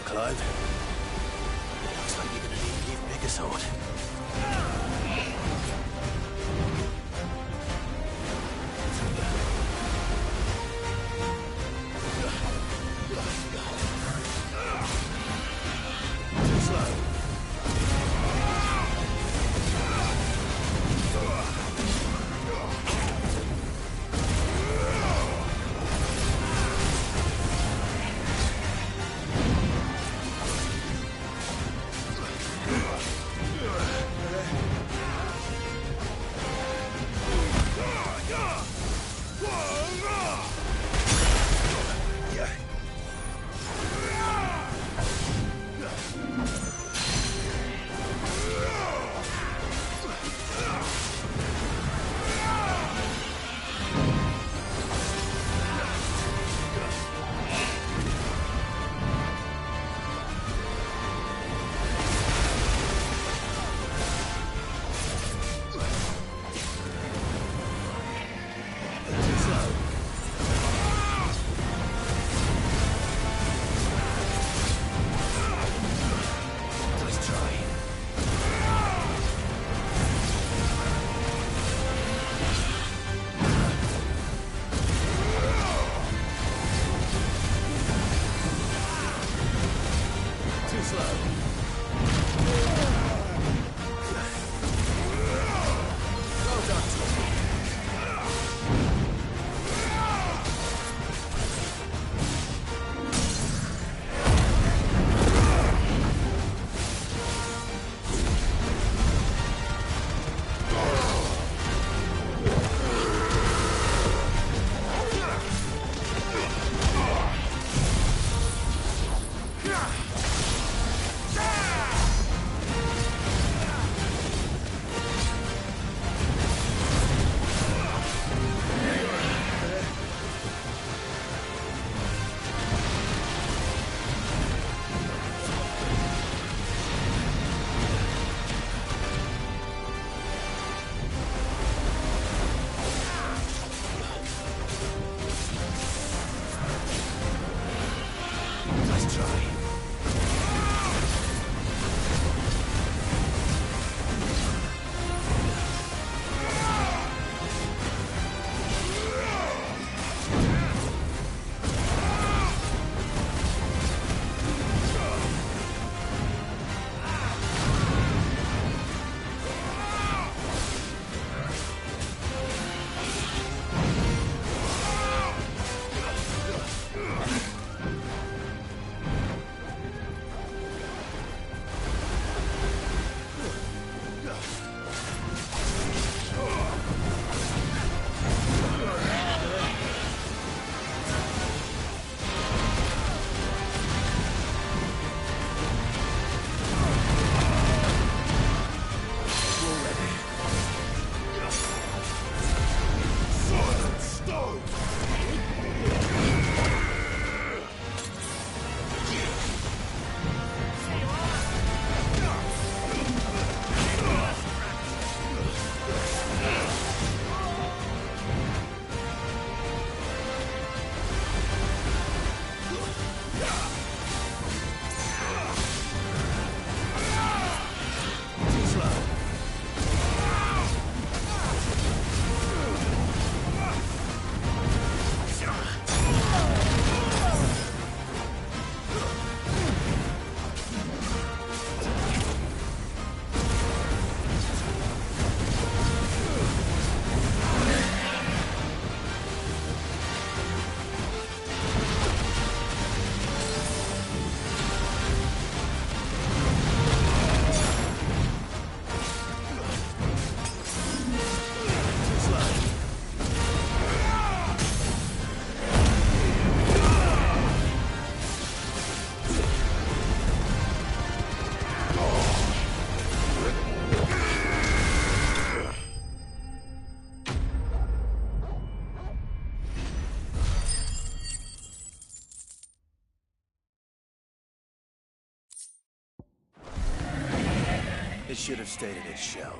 Clive. Looks like you're gonna need an even bigger sword. Too slow. It should have stayed in its shell.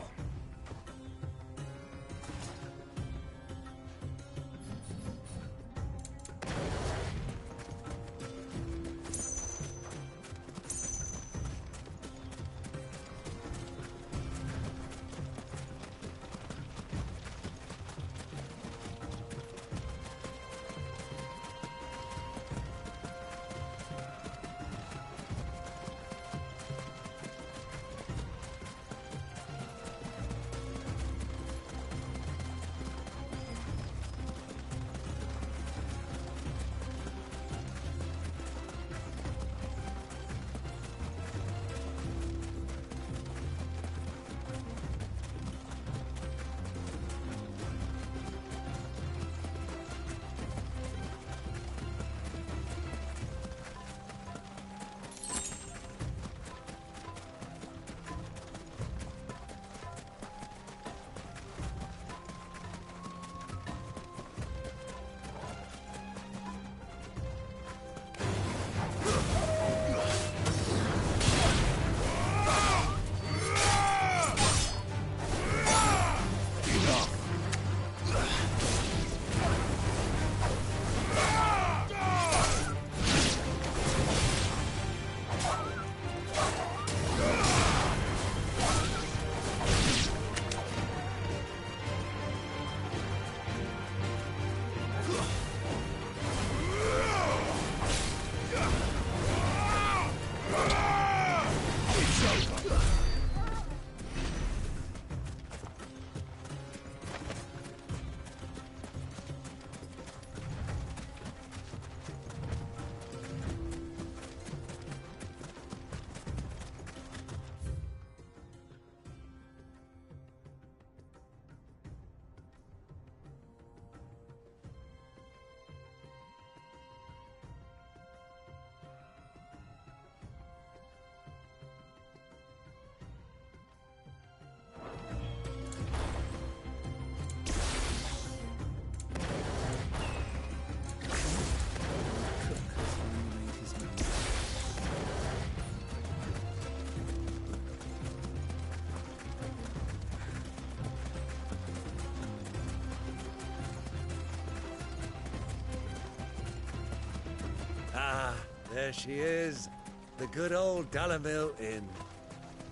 There she is, the good old Dalamil Inn.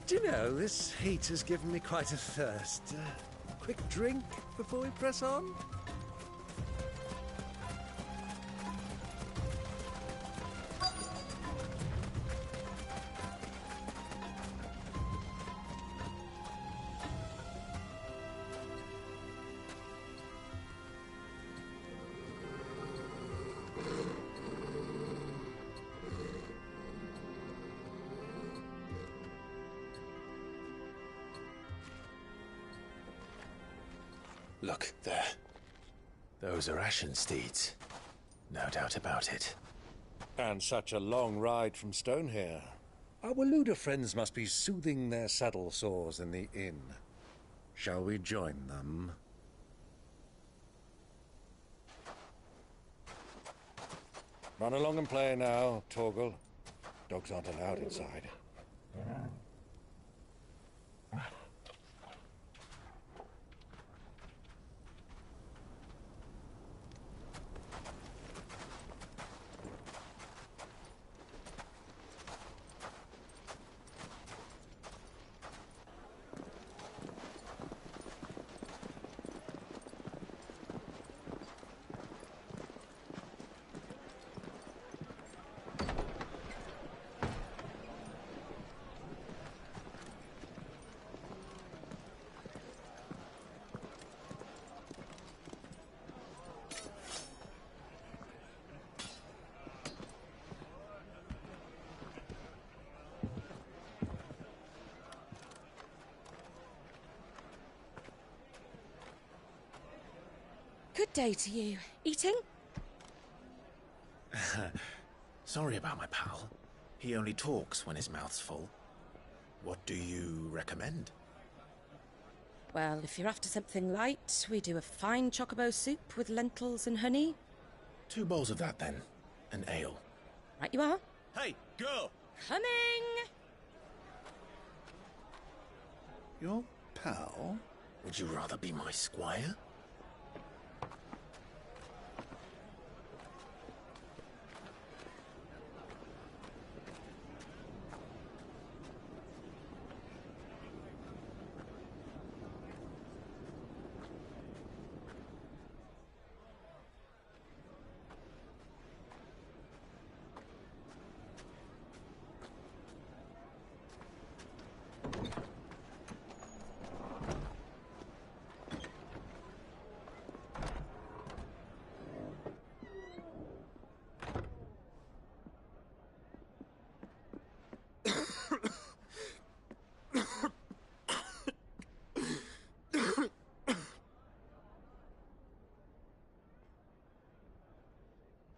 Do you know, this heat has given me quite a thirst. Quick drink before we press on? Look, there. Those are ashen steeds. No doubt about it. And such a long ride from Stone here. Our Waluda friends must be soothing their saddle sores in the inn. Shall we join them? Run along and play now, Torgal. Dogs aren't allowed inside. Good day to you. Eating? Sorry about my pal. He only talks when his mouth's full. What do you recommend? Well, if you're after something light, we do a fine chocobo soup with lentils and honey. 2 bowls of that, then. An ale. Right you are. Hey, girl! Coming! Your pal? Would you rather be my squire?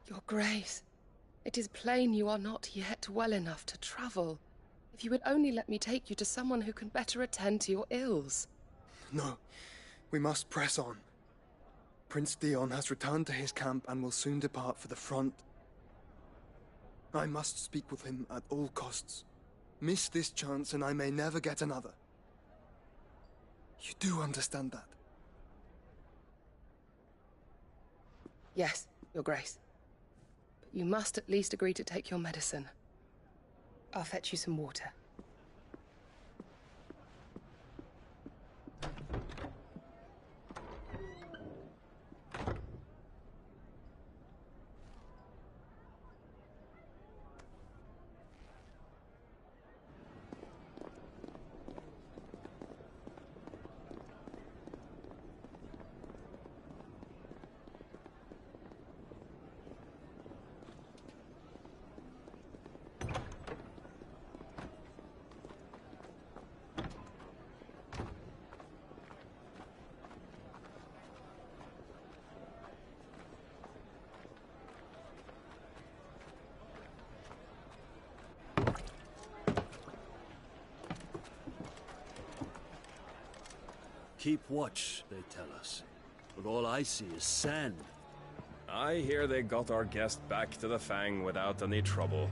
Your Grace, it is plain you are not yet well enough to travel. If you would only let me take you to someone who can better attend to your ills. No, we must press on. Prince Dion has returned to his camp and will soon depart for the front. I must speak with him at all costs. Miss this chance and I may never get another. You do understand that? Yes, Your Grace. But you must at least agree to take your medicine. I'll fetch you some water. Keep watch, they tell us. But all I see is sand. I hear they got our guest back to the Fang without any trouble.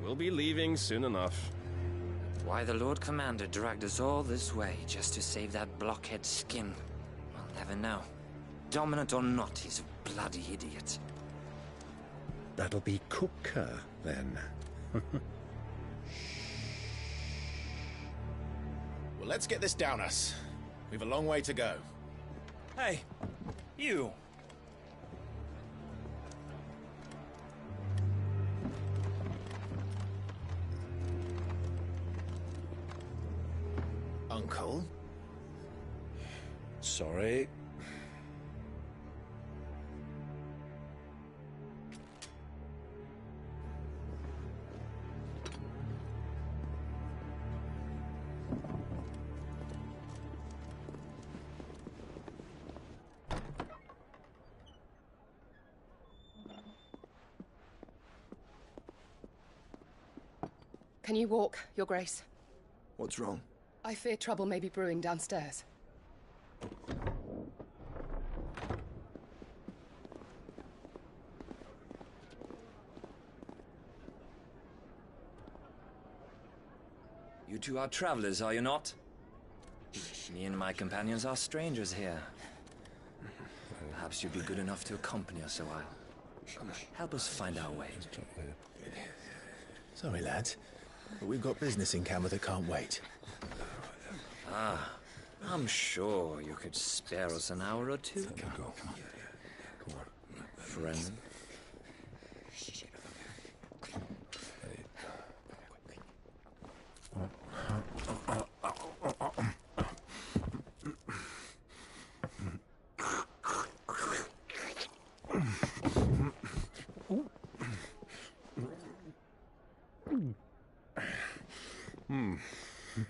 We'll be leaving soon enough. Why the Lord Commander dragged us all this way just to save that blockhead skin, I'll never know. Dominant or not, he's a bloody idiot. That'll be cooker, then. Well, let's get this down us. We've a long way to go. Hey, you. Uncle? Sorry. Can you walk, Your Grace? What's wrong? I fear trouble may be brewing downstairs. You two are travelers, are you not? Me and my companions are strangers here. Perhaps you'd be good enough to accompany us a while. Help us find our way. Sorry, lads, but we've got business in camera that can't wait. Ah, I'm sure you could spare us an hour or two. Come on. Friend.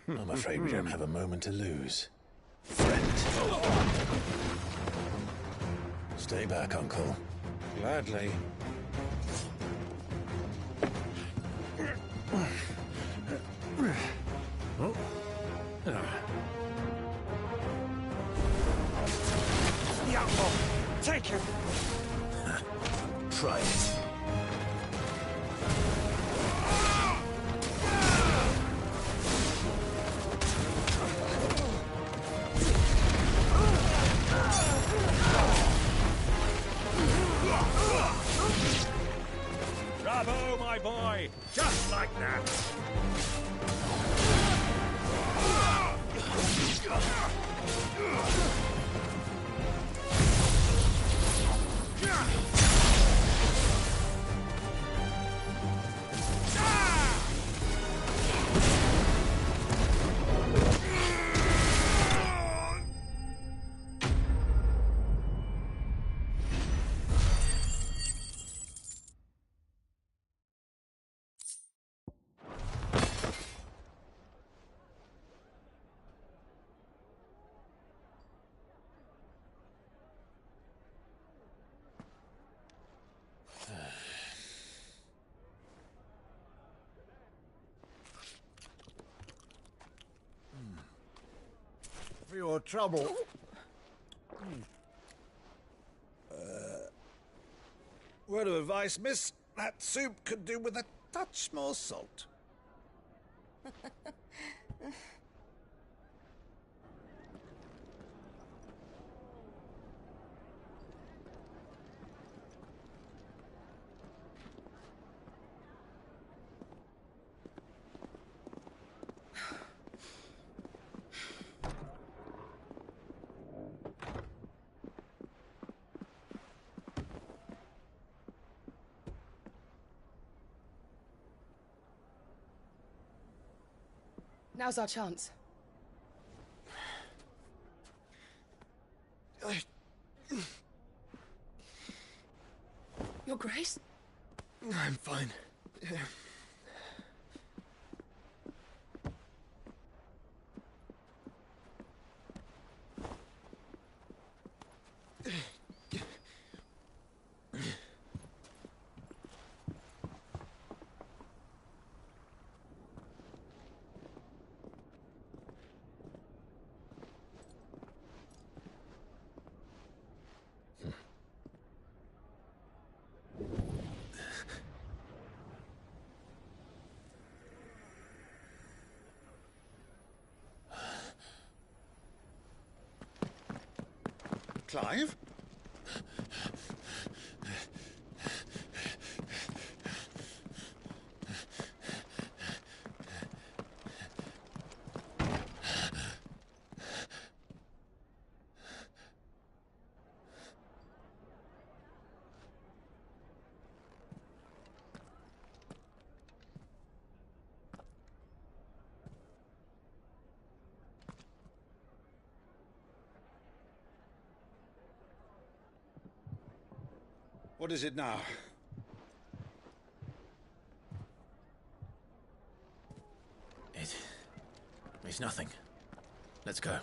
I'm afraid we don't have a moment to lose. Friend. Stay back, Uncle. Gladly. Take him! Try it. Bravo, my boy! Just like that! For your trouble. Word of advice, miss. That soup could do with a touch more salt. Now's our chance. Your Grace? I'm fine. Clive? What is it now? It's nothing. Let's go.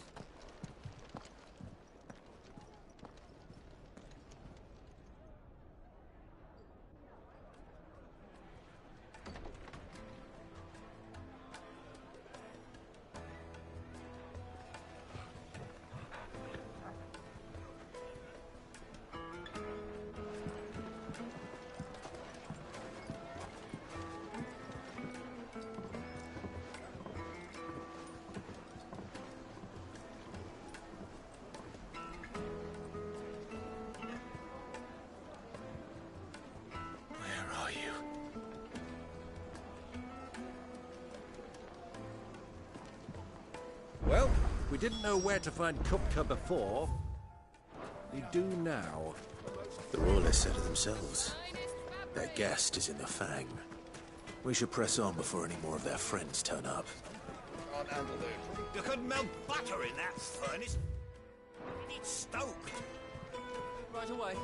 Well, we didn't know where to find Kupka before. We do now. The Royalists said it themselves. Their guest is in the Fang. We should press on before any more of their friends turn up. Can't handle it. You couldn't melt butter in that furnace. It's stoked. Right away.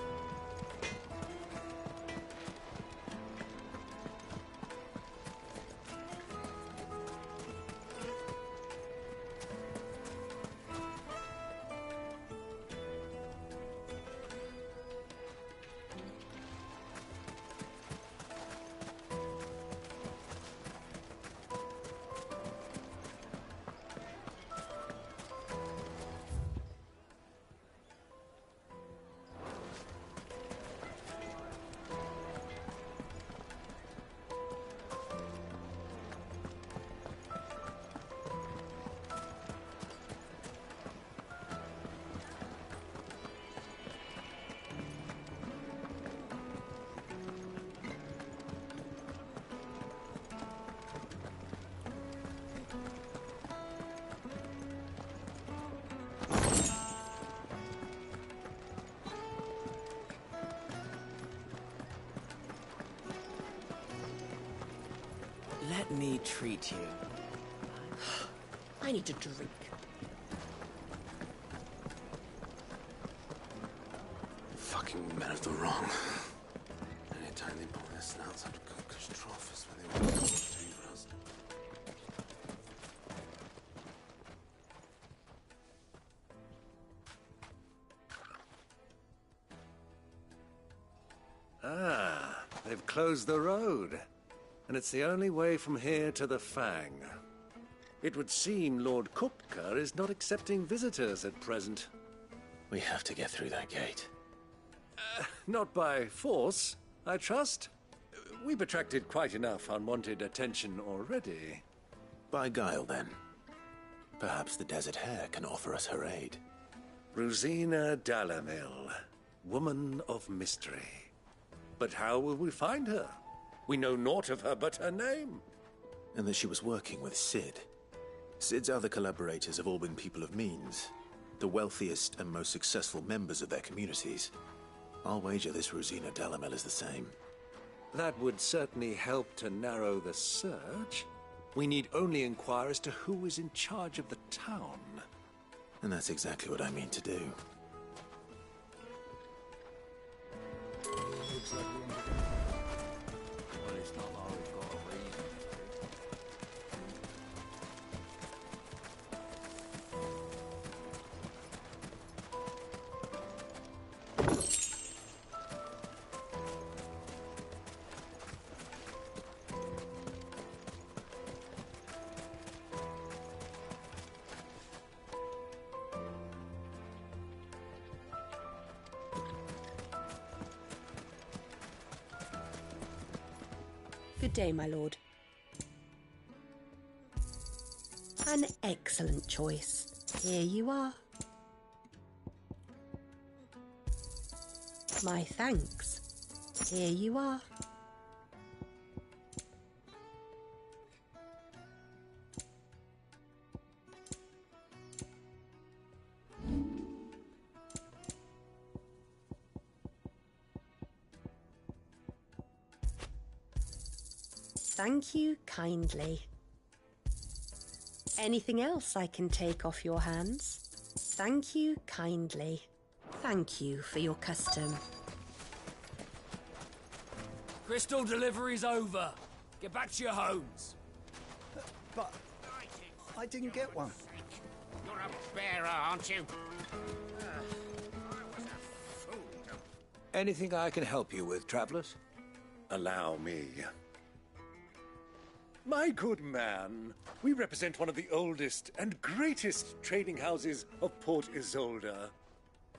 Let me treat you. I need a drink. Fucking men of the wrong. Anytime they pull their snouts out of Kupka's trough is when they want to favor us. Ah, they've closed the road. And it's the only way from here to the Fang. It would seem Lord Kupka is not accepting visitors at present. We have to get through that gate. Not by force, I trust. We've attracted quite enough unwanted attention already. By guile, then. Perhaps the Desert Hare can offer us her aid. Rosina Dalamil, woman of mystery. But how will we find her? We know naught of her but her name. And that she was working with Sid. Sid's other collaborators have all been people of means, the wealthiest and most successful members of their communities. I'll wager this Rosina Dalamel is the same. That would certainly help to narrow the search. We need only inquire as to who is in charge of the town. And that's exactly what I mean to do. Looks like room to go. Well, it's not like we've got a reason. Good day, my lord. An excellent choice. Here you are. My thanks. Here you are. Thank you kindly. Anything else I can take off your hands? Thank you kindly. Thank you for your custom. Crystal delivery's over. Get back to your homes. But I didn't get one. You're a bearer, aren't you? Anything I can help you with, travelers? Allow me. My good man, we represent one of the oldest and greatest trading houses of Port Isolde.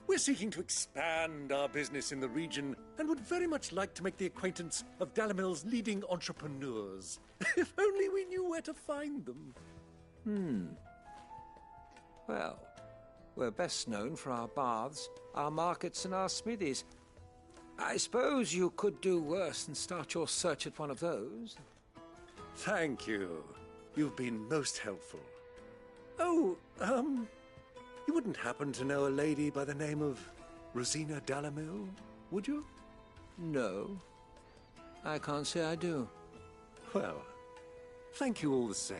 We're seeking to expand our business in the region and would very much like to make the acquaintance of Dalamil's leading entrepreneurs. If only we knew where to find them. Well, we're best known for our baths, our markets, and our smithies. I suppose you could do worse than start your search at one of those. Thank you. You've been most helpful. Oh, you wouldn't happen to know a lady by the name of Rosina Dalamil, would you? No, I can't say I do. Well, thank you all the same.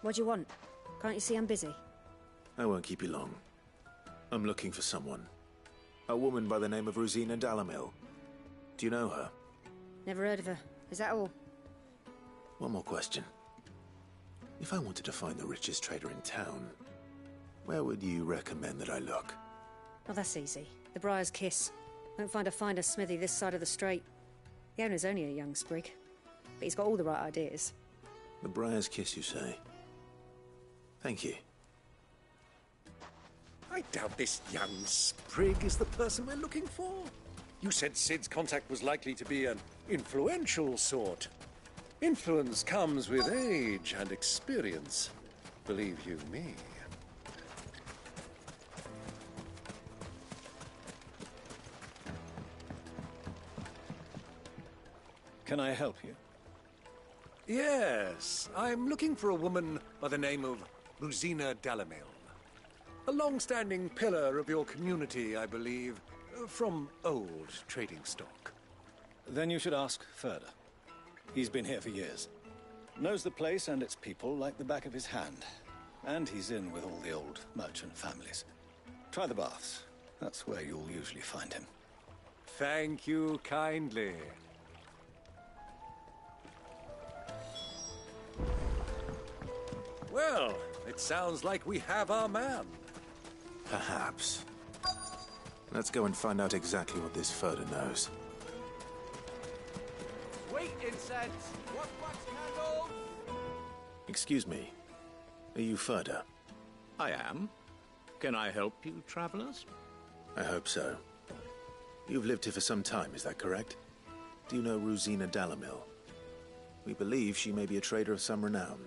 What do you want? Can't you see I'm busy? I won't keep you long. I'm looking for someone. A woman by the name of Rosina Dalamil. Do you know her? Never heard of her. Is that all? One more question. If I wanted to find the richest trader in town, where would you recommend that I look? Oh, that's easy. The Briar's Kiss. Won't find a finer smithy this side of the strait. The owner's only a young sprig, but he's got all the right ideas. The Briar's Kiss, you say? Thank you. I doubt this young sprig is the person we're looking for. You said Sid's contact was likely to be an influential sort. Influence comes with age and experience, believe you me. Can I help you? Yes, I'm looking for a woman by the name of Rosina Dalamil. A long-standing pillar of your community, I believe, from old trading stock. Then you should ask Further. He's been here for years. Knows the place and its people like the back of his hand. And he's in with all the old merchant families. Try the baths. That's where you'll usually find him. Thank you kindly. Well, it sounds like we have our man. Perhaps. Let's go and find out exactly what this Further knows. Wheat incense! What wax candles? Excuse me. Are you Further? I am. Can I help you, travelers? I hope so. You've lived here for some time, is that correct? Do you know Rosina Dalamil? We believe she may be a trader of some renown.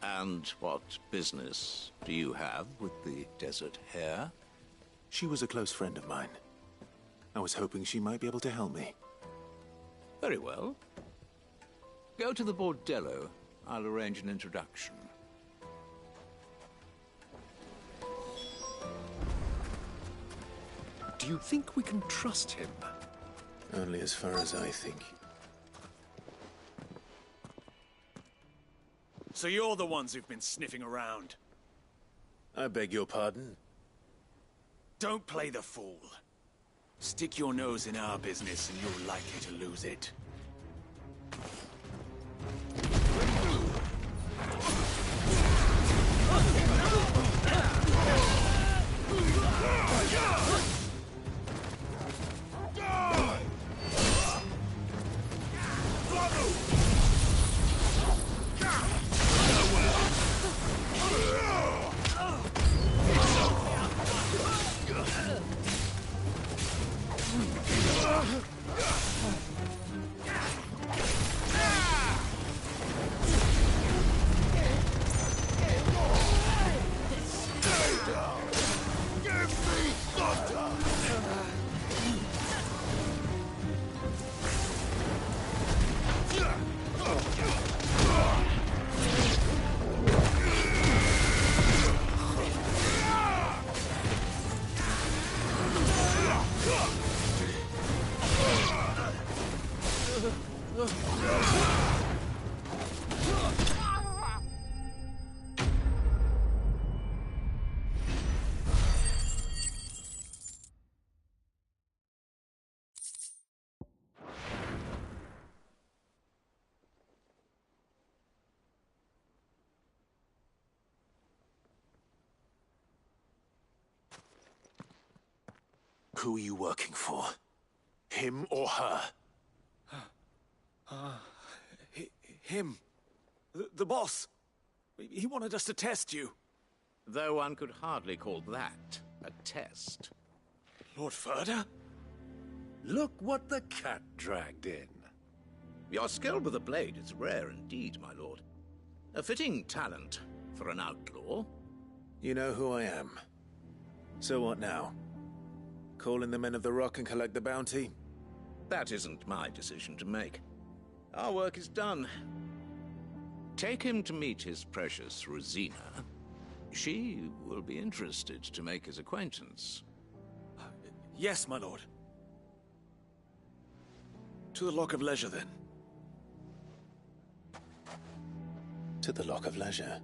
And what business do you have with the Desert Hare? She was a close friend of mine. I was hoping she might be able to help me. Very well. Go to the bordello. I'll arrange an introduction. Do you think we can trust him? Only as far as I think. So you're the ones who've been sniffing around? I beg your pardon? Don't play the fool. Stick your nose in our business and you're likely to lose it. Who are you working for? Him or her? Him. The boss. He wanted us to test you. Though one could hardly call that a test. Lord Ferda? Look what the cat dragged in. Your skill with the blade is rare indeed, my lord. A fitting talent for an outlaw. You know who I am. So what now? Call in the Men of the Rock and collect the bounty? That isn't my decision to make. Our work is done. Take him to meet his precious Rosina. She will be interested to make his acquaintance. Yes, my lord. To the Lock of Leisure, then. To the Lock of Leisure.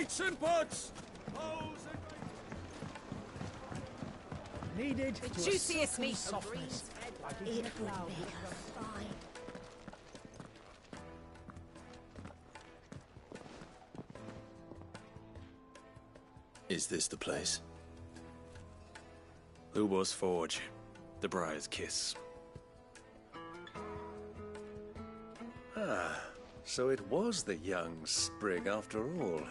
Lights and butts! Needed The to juiciest a meat of softness. Like it It is would flour. make her fine. Is this the place? Lubor's Forge. The Briar's Kiss. Ah, so it was the young sprig after all.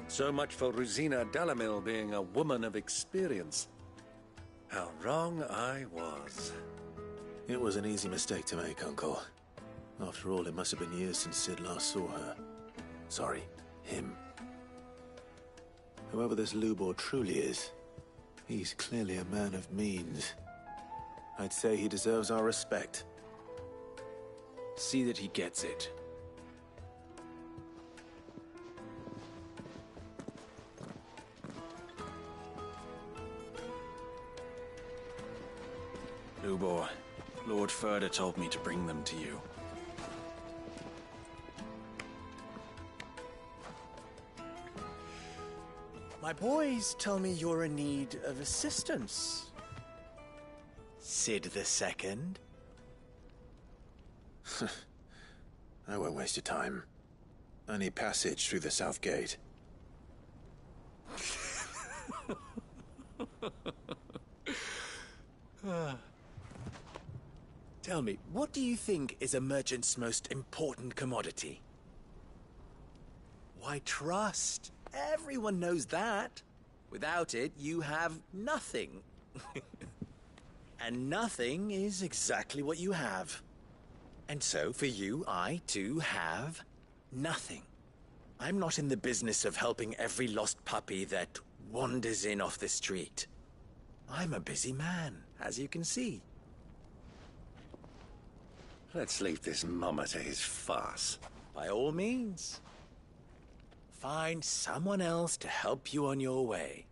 So much for Rosina Dalamil being a woman of experience. How wrong I was. It was an easy mistake to make, Uncle. After all, it must have been years since Sid last saw her. Sorry, him. Whoever this Lubor truly is, he's clearly a man of means. I'd say he deserves our respect. See that he gets it. Lubor, Lord Ferda told me to bring them to you. My boys tell me you're in need of assistance. Sid the Second? I won't waste your time. I need passage through the south gate. Tell me, what do you think is a merchant's most important commodity? Why, trust. Everyone knows that. Without it, you have nothing. And nothing is exactly what you have. And so, for you, I, too, have nothing. I'm not in the business of helping every lost puppy that wanders in off the street. I'm a busy man, as you can see. Let's leave this mummer to his farce. By all means. Find someone else to help you on your way.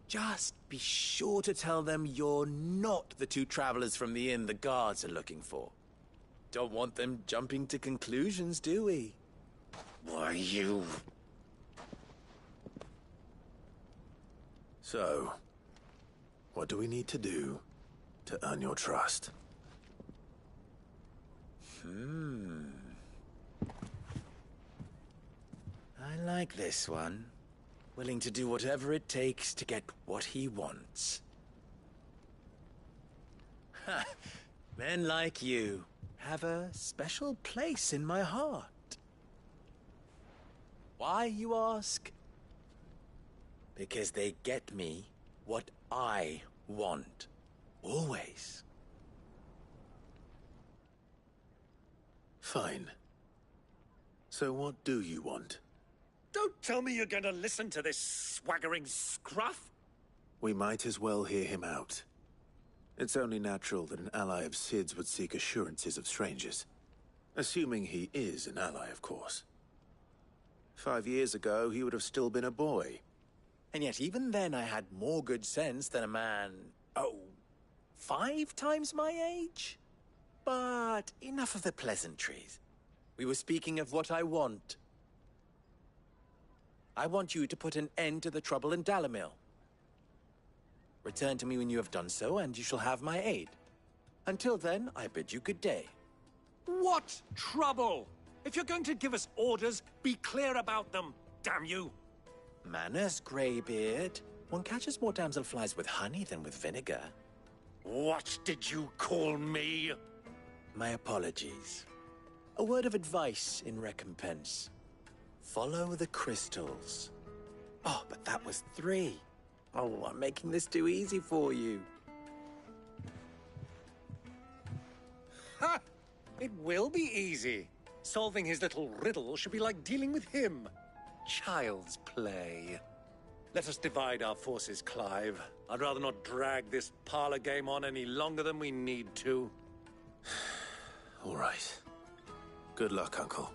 Just be sure to tell them you're not the two travelers from the inn the guards are looking for. Don't want them jumping to conclusions, do we? Why, you... So, what do we need to do to earn your trust? I like this one. Willing to do whatever it takes to get what he wants. Ha! Men like you have a special place in my heart. Why, you ask? Because they get me what I want. Always. Fine. So what do you want? Don't tell me you're going to listen to this swaggering scruff! We might as well hear him out. It's only natural that an ally of Sid's would seek assurances of strangers. Assuming he is an ally, of course. 5 years ago, he would have still been a boy. And yet even then I had more good sense than a man, 5 times my age? But enough of the pleasantries. We were speaking of what I want. I want you to put an end to the trouble in Dalamil. Return to me when you have done so, and you shall have my aid. Until then, I bid you good day. What trouble? If you're going to give us orders, be clear about them, damn you! Manners, Greybeard. One catches more damselflies with honey than with vinegar. What did you call me? My apologies. A word of advice in recompense. Follow the crystals. Oh, but that was 3. Oh, I'm making this too easy for you. Ha! It will be easy. Solving his little riddle should be like dealing with him. Child's play. Let us divide our forces, Clive. I'd rather not drag this parlor game on any longer than we need to. All right. Good luck, Uncle.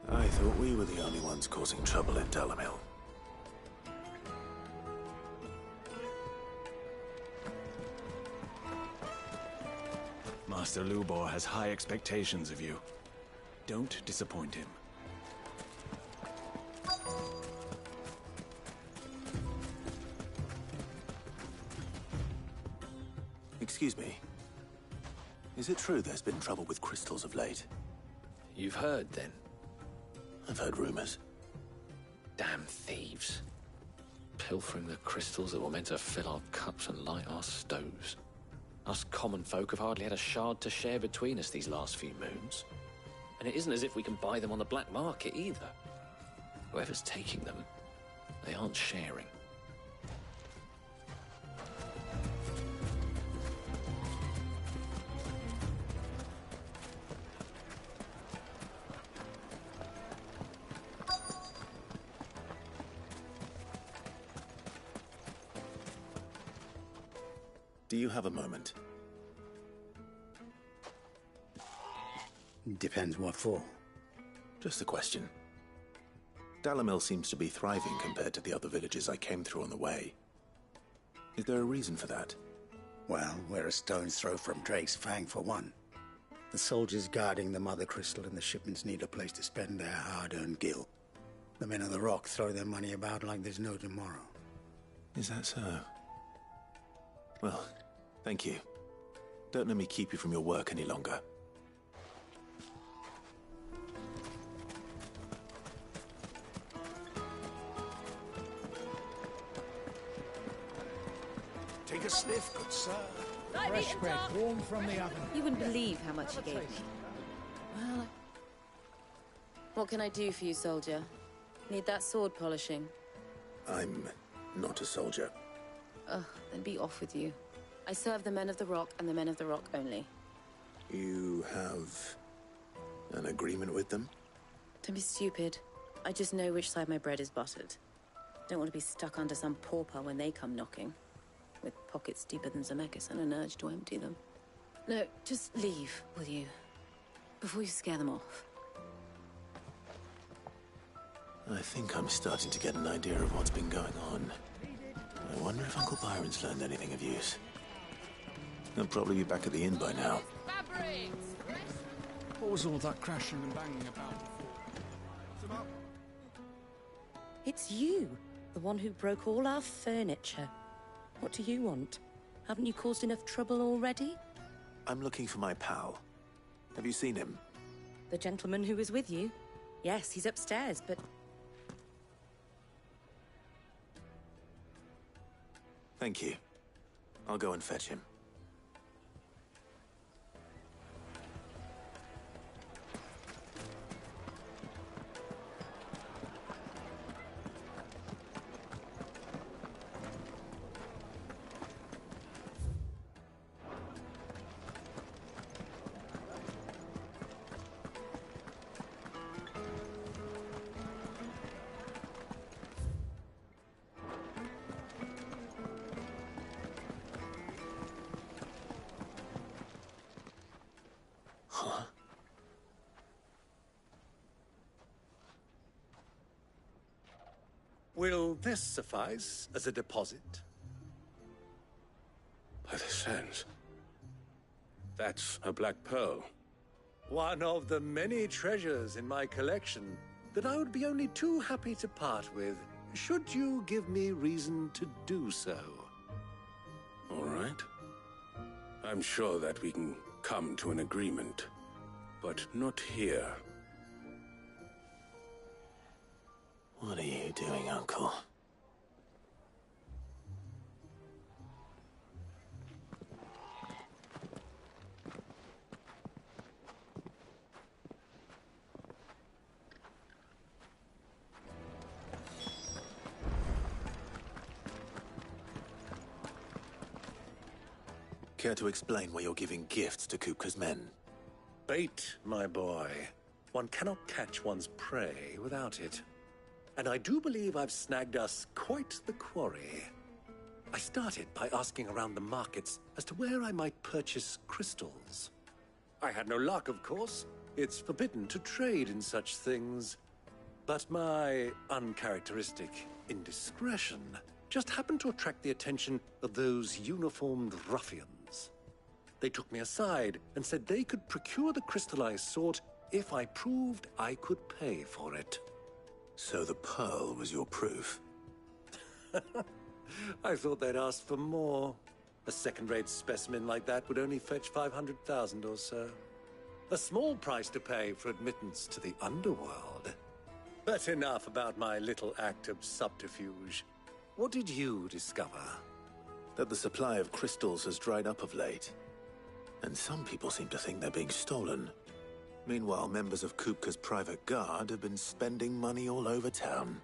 I thought we were the only ones causing trouble in Dalamil. Master Lubor has high expectations of you. Don't disappoint him. Excuse me. Is it true there's been trouble with crystals of late? You've heard, then? I've heard rumors. Damn thieves. Pilfering the crystals that were meant to fill our cups and light our stoves. Us common folk have hardly had a shard to share between us these last few moons. And it isn't as if we can buy them on the black market either. Whoever's taking them, they aren't sharing. Do you have a moment? Depends what for. Just a question. Dalamil seems to be thriving compared to the other villages I came through on the way. Is there a reason for that? Well, we're a stone's throw from Drake's Fang, for one. The soldiers guarding the Mother Crystal and the shipments need a place to spend their hard-earned gil. The men of the Rock throw their money about like there's no tomorrow. Is that so? Well, thank you. Don't let me keep you from your work any longer. Take a sniff, good sir. Fresh bread, warm from the oven. You wouldn't believe how much he gave me. Well, what can I do for you, soldier? Need that sword polishing? I'm not a soldier. Ugh, then be off with you. I serve the men of the Rock and the men of the Rock only. You have an agreement with them? Don't be stupid. I just know which side my bread is buttered. Don't want to be stuck under some pauper when they come knocking. With pockets deeper than Zemeckis and an urge to empty them. No, just leave, will you? Before you scare them off. I think I'm starting to get an idea of what's been going on. I wonder if Uncle Byron's learned anything of use. He'll probably be back at the inn by now. What was all that crashing and banging about before? It's you, the one who broke all our furniture. What do you want? Haven't you caused enough trouble already? I'm looking for my pal. Have you seen him? The gentleman who was with you? Yes, he's upstairs, but... Thank you. I'll go and fetch him. Will this suffice as a deposit? By the sands. That's a black pearl. One of the many treasures in my collection that I would be only too happy to part with, should you give me reason to do so. All right. I'm sure that we can come to an agreement, but not here. What are you doing, Uncle? Care to explain why you're giving gifts to Kupka's men? Bait, my boy. One cannot catch one's prey without it. And I do believe I've snagged us quite the quarry. I started by asking around the markets as to where I might purchase crystals. I had no luck, of course. It's forbidden to trade in such things. But my uncharacteristic indiscretion just happened to attract the attention of those uniformed ruffians. They took me aside and said they could procure the crystal I sought if I proved I could pay for it. So the pearl was your proof? I thought they'd ask for more. A second-rate specimen like that would only fetch 500,000 or so. A small price to pay for admittance to the underworld. But enough about my little act of subterfuge. What did you discover? That the supply of crystals has dried up of late. And some people seem to think they're being stolen. Meanwhile, members of Kupka's private guard have been spending money all over town.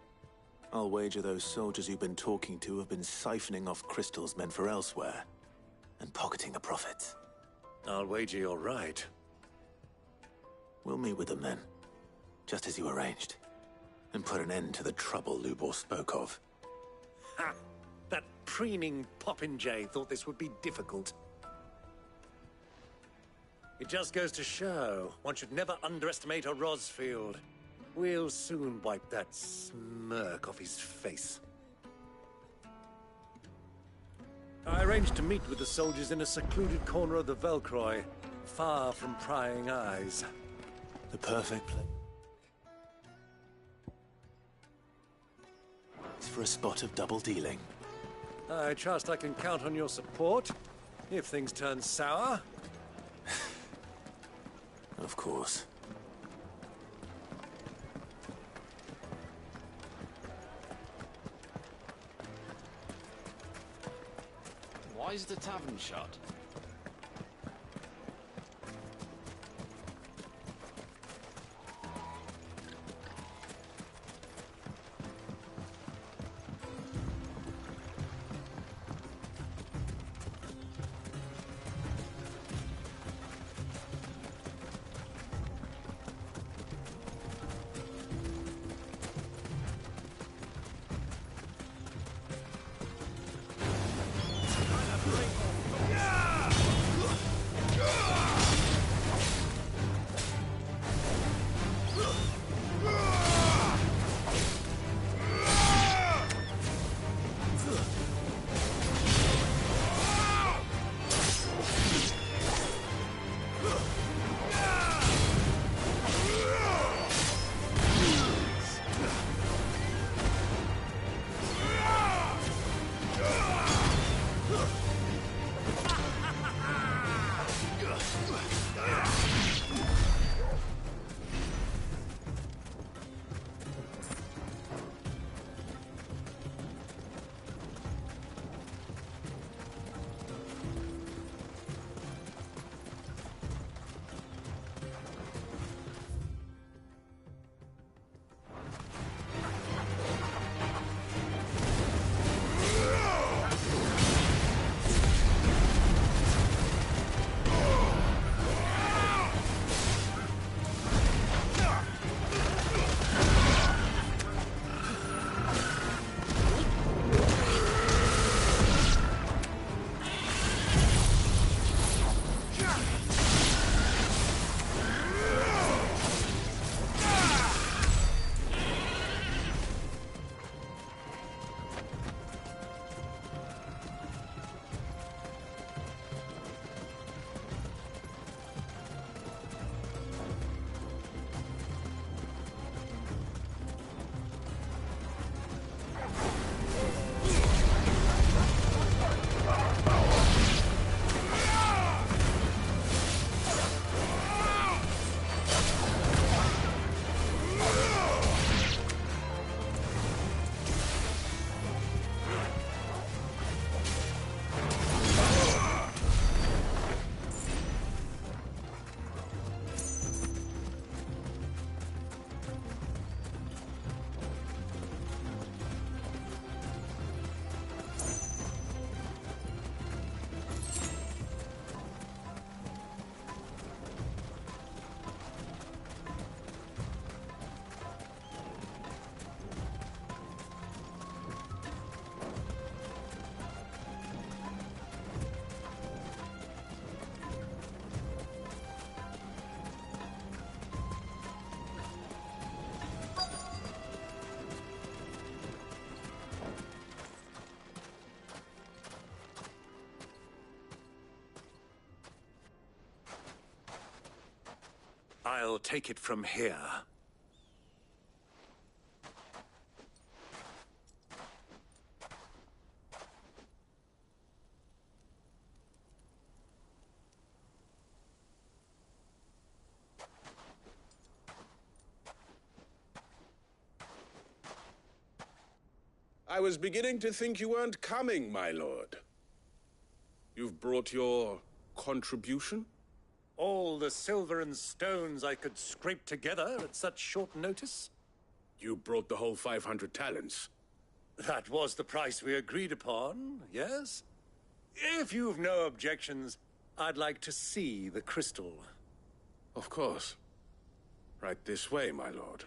I'll wager those soldiers you've been talking to have been siphoning off crystals meant for elsewhere, and pocketing the profits. I'll wager you're right. We'll meet with them then, just as you arranged, and put an end to the trouble Lubor spoke of. Ha! That preening popinjay thought this would be difficult. It just goes to show, one should never underestimate a Rosfield. We'll soon wipe that smirk off his face. I arranged to meet with the soldiers in a secluded corner of the Velcroy, far from prying eyes. The perfect place. It's for a spot of double dealing. I trust I can count on your support if things turn sour. Of course. Why is the tavern shut? I'll take it from here. I was beginning to think you weren't coming, my lord. You've brought your contribution? All the silver and stones I could scrape together at such short notice? You brought the whole 500 talents. That was the price we agreed upon, yes? If you've no objections, I'd like to see the crystal. Of course. Right this way, my lord.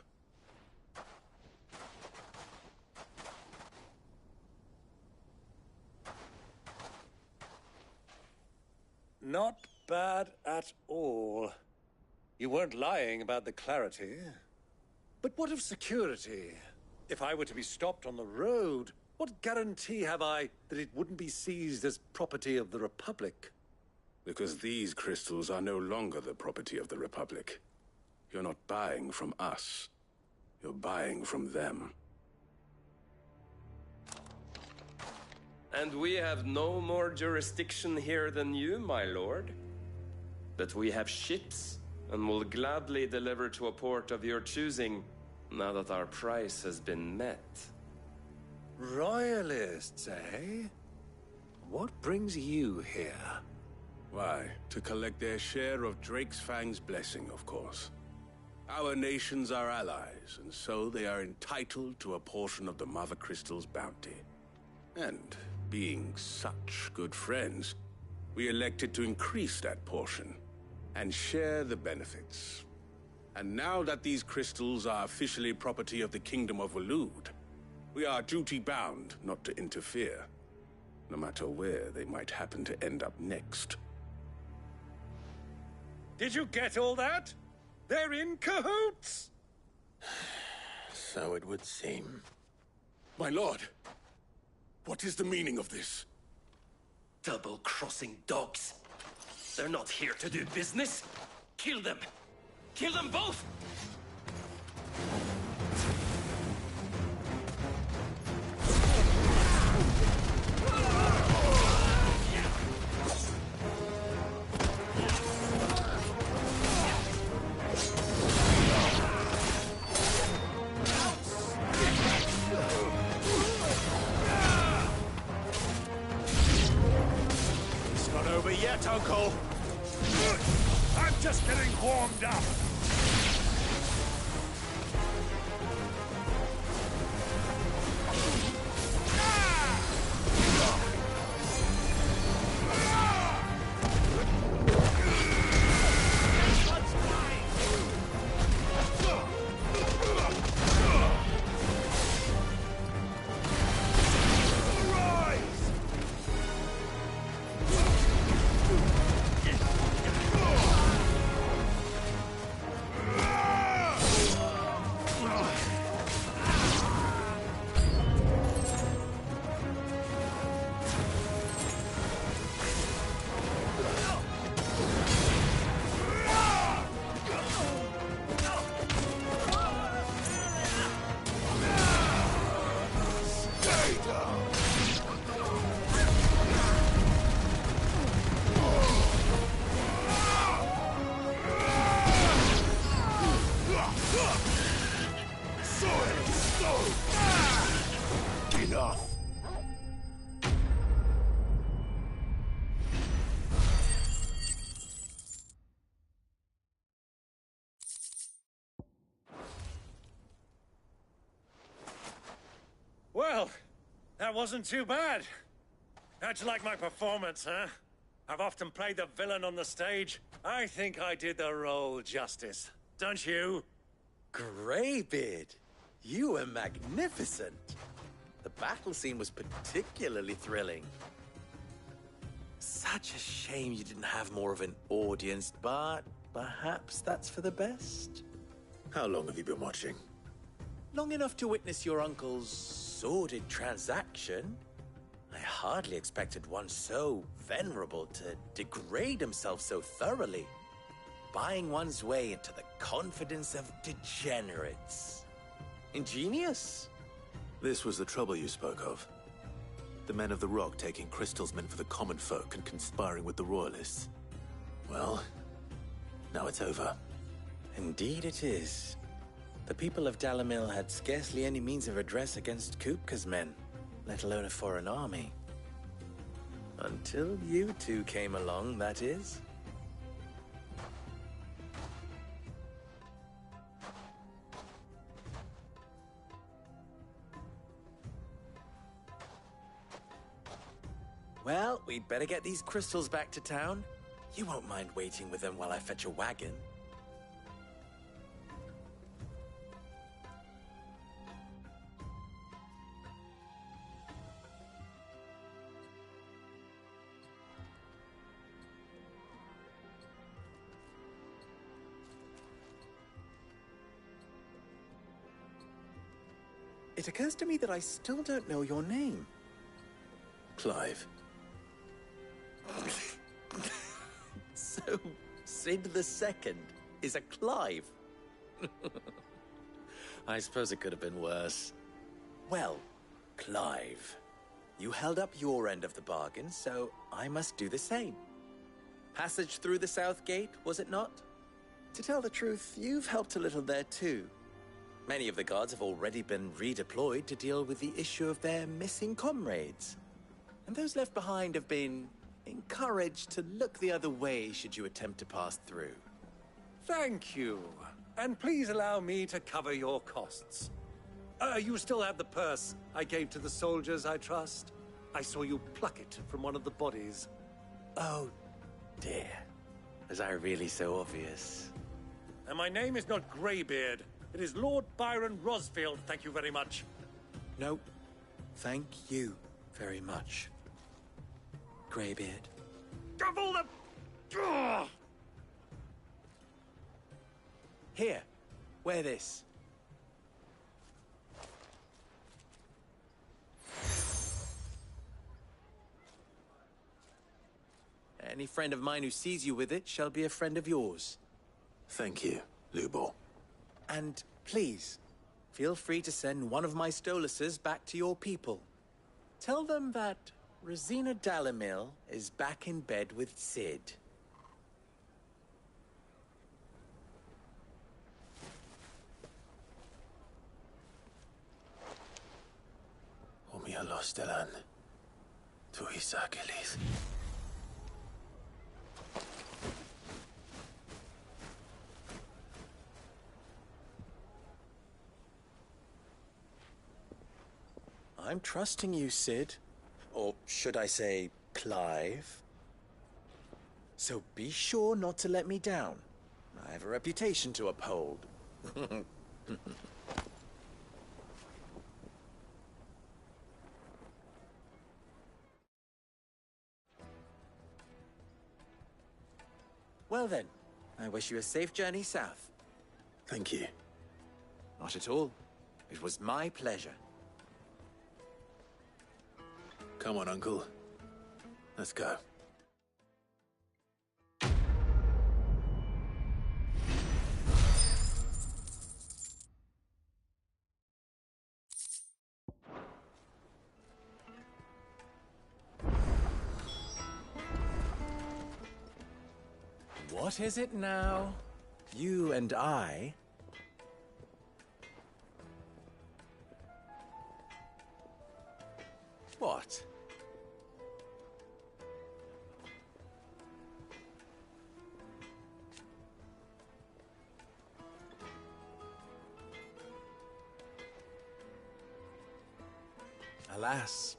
Not bad at all. You weren't lying about the clarity. But what of security? If I were to be stopped on the road, what guarantee have I that it wouldn't be seized as property of the Republic? Because these crystals are no longer the property of the Republic. You're not buying from us. You're buying from them. And we have no more jurisdiction here than you, my lord. But we have ships, and will gladly deliver to a port of your choosing, now that our price has been met. Royalists, eh? What brings you here? Why, to collect their share of Drake's Fang's blessing, of course. Our nations are allies, and so they are entitled to a portion of the Mother Crystal's bounty. And, being such good friends, we elected to increase that portion, and share the benefits. And now that these crystals are officially property of the Kingdom of Waloed, we are duty-bound not to interfere, no matter where they might happen to end up next. Did you get all that? They're in cahoots! So it would seem. My lord, what is the meaning of this? Double-crossing dogs. They're not here to do business. Kill them! Kill them both! It's not over yet, Uncle! I'm just getting warmed up! Enough! Well, that wasn't too bad. How'd you like my performance, huh? I've often played the villain on the stage. I think I did the role justice. Don't you? Greybeard, you were magnificent. The battle scene was particularly thrilling. Such a shame you didn't have more of an audience, but perhaps that's for the best. How long have you been watching? Long enough to witness your uncle's sordid transaction. I hardly expected one so venerable to degrade himself so thoroughly, buying one's way into the confidence of degenerates. Ingenious. This was the trouble you spoke of. The men of the Rock taking crystals meant for the common folk and conspiring with the Royalists. Well, now it's over. Indeed it is. The people of Dalamil had scarcely any means of redress against Kupka's men, let alone a foreign army. Until you two came along, that is. Well, we'd better get these crystals back to town. You won't mind waiting with them while I fetch a wagon. It occurs to me that I still don't know your name. Clive. So, Sid the Second is a Clive? I suppose it could have been worse. Well, Clive, You held up your end of the bargain, so I must do the same. Passage through the south gate, was it not? To tell the truth, you've helped a little there too. Many of the guards have already been redeployed to deal with the issue of their missing comrades. And those left behind have been encouraged to look the other way should you attempt to pass through. Thank you. And please allow me to cover your costs. You still have the purse I gave to the soldiers, I trust? I saw you pluck it from one of the bodies. Oh, dear. Was I really so obvious? And my name is not Greybeard. It is Lord Byron Rosfield, thank you very much. No, thank you very much, Greybeard. Of all the... Ugh! Here, wear this. Any friend of mine who sees you with it shall be a friend of yours. Thank you, Lubor. And please, feel free to send one of my Stoluses back to your people. Tell them that Rosina Dalamil is back in bed with Cid. Omia los delan. Tu isakelis. I'm trusting you, Cid. Or should I say, Clive? So be sure not to let me down. I have a reputation to uphold. Well then, I wish you a safe journey south. Thank you. Not at all. It was my pleasure. Come on, Uncle. Let's go. What is it now? You and I... What? Alas.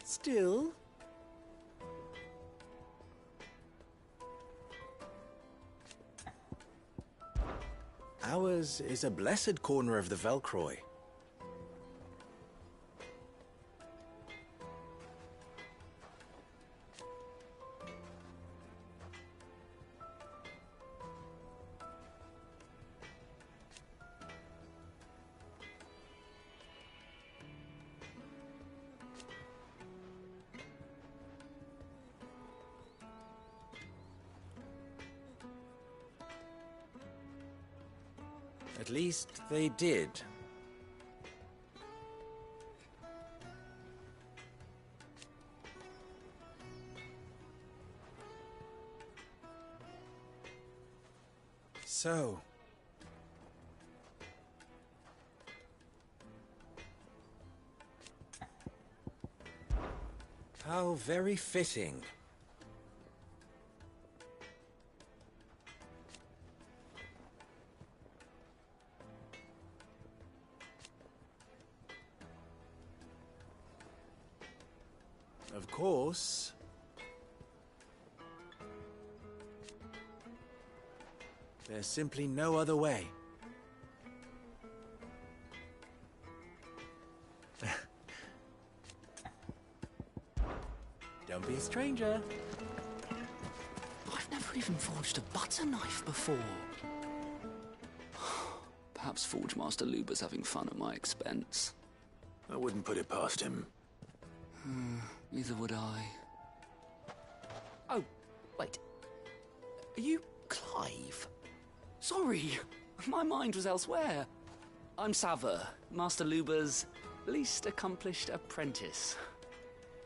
Still... Ours is a blessed corner of the Velcroy. At least they did. So... how very fitting. Of course. There's simply no other way. Don't be a stranger. I've never even forged a butter knife before. Perhaps Forge Master Luber's having fun at my expense. I wouldn't put it past him. Neither would I. Oh, wait. Are you Clive? Sorry, my mind was elsewhere. I'm Sava, Master Luba's least accomplished apprentice.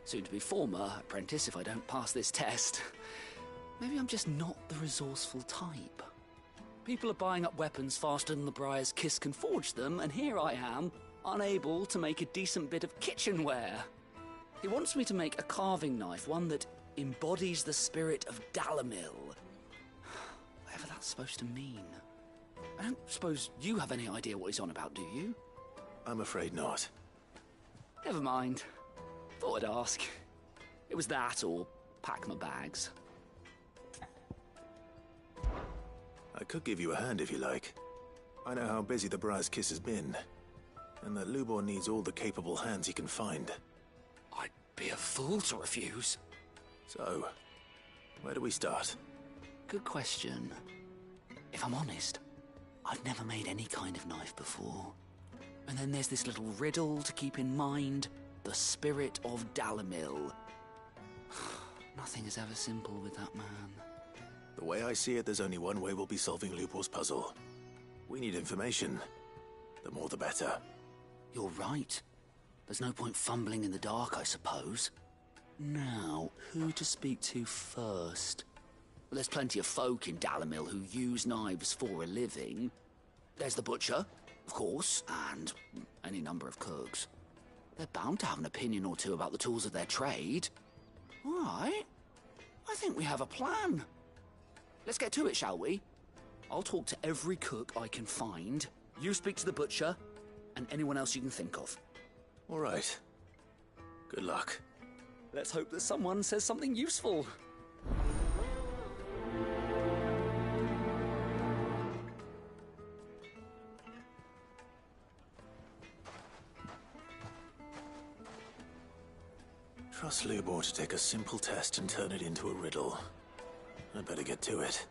Soon to be former apprentice if I don't pass this test. Maybe I'm just not the resourceful type. People are buying up weapons faster than the Briar's Kiss can forge them, and here I am, unable to make a decent bit of kitchenware. He wants me to make a carving knife, one that embodies the spirit of Dalamil. Whatever that's supposed to mean. I don't suppose you have any idea what he's on about, do you? I'm afraid not. Never mind. Thought I'd ask. It was that, or pack my bags. I could give you a hand if you like. I know how busy the Briar's Kiss has been, and that Lubor needs all the capable hands he can find. I'd be a fool to refuse. So, where do we start? Good question. If I'm honest, I've never made any kind of knife before. And then there's this little riddle to keep in mind. The spirit of Dalamil. Nothing is ever simple with that man. The way I see it, there's only one way we'll be solving Lubor's puzzle. We need information. The more the better. You're right. There's no point fumbling in the dark, I suppose. Now, who to speak to first? Well, there's plenty of folk in Dalamil who use knives for a living. There's the butcher, of course, and any number of cooks. They're bound to have an opinion or two about the tools of their trade. All right. I think we have a plan. Let's get to it, shall we? I'll talk to every cook I can find. You speak to the butcher, and anyone else you can think of. All right. Good luck. Let's hope that someone says something useful. Trust Lubor to take a simple test and turn it into a riddle. I better get to it.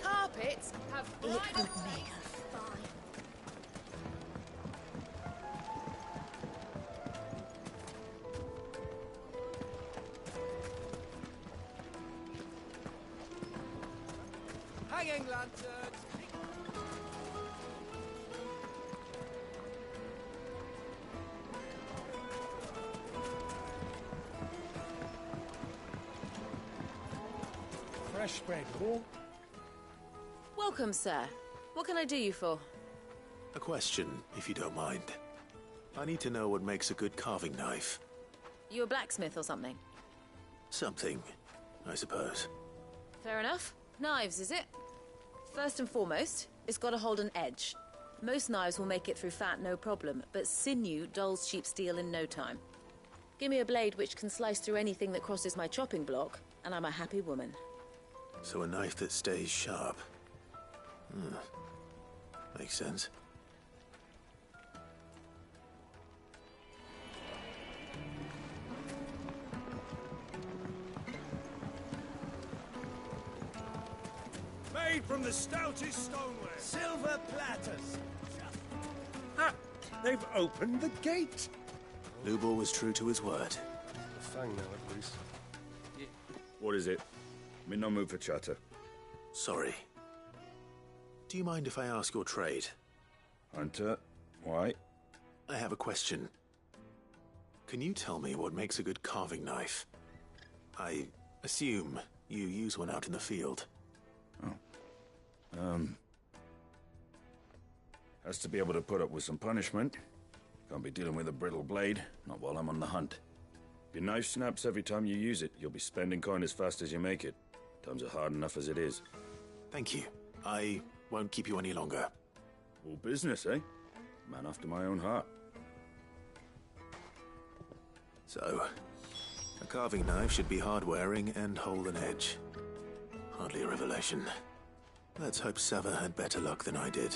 Carpets have It would bright make her fine. Hanging lanterns! Fresh bread, warm. Welcome, sir. What can I do you for? A question, if you don't mind. I need to know what makes a good carving knife. You a blacksmith or something? Something, I suppose. Fair enough. Knives, is it? First and foremost, it's got to hold an edge. Most knives will make it through fat, no problem, but sinew dulls cheap steel in no time. Give me a blade which can slice through anything that crosses my chopping block, and I'm a happy woman. So a knife that stays sharp. Makes sense. Made from the stoutest stoneware. Silver platters. Ah, they've opened the gate. Lubor was true to his word. A fang now, at least. What is it? I'm in no mood for chatter. Sorry. Do you mind if I ask your trade? Hunter, why? I have a question. Can you tell me what makes a good carving knife? I assume you use one out in the field. Has to be able to put up with some punishment. Can't be dealing with a brittle blade, not while I'm on the hunt. If your knife snaps every time you use it, you'll be spending coin as fast as you make it. Times are hard enough as it is. Thank you. I won't keep you any longer. All business, eh? Man after my own heart. So, a carving knife should be hard-wearing and hold an edge. Hardly a revelation. Let's hope Sava had better luck than I did.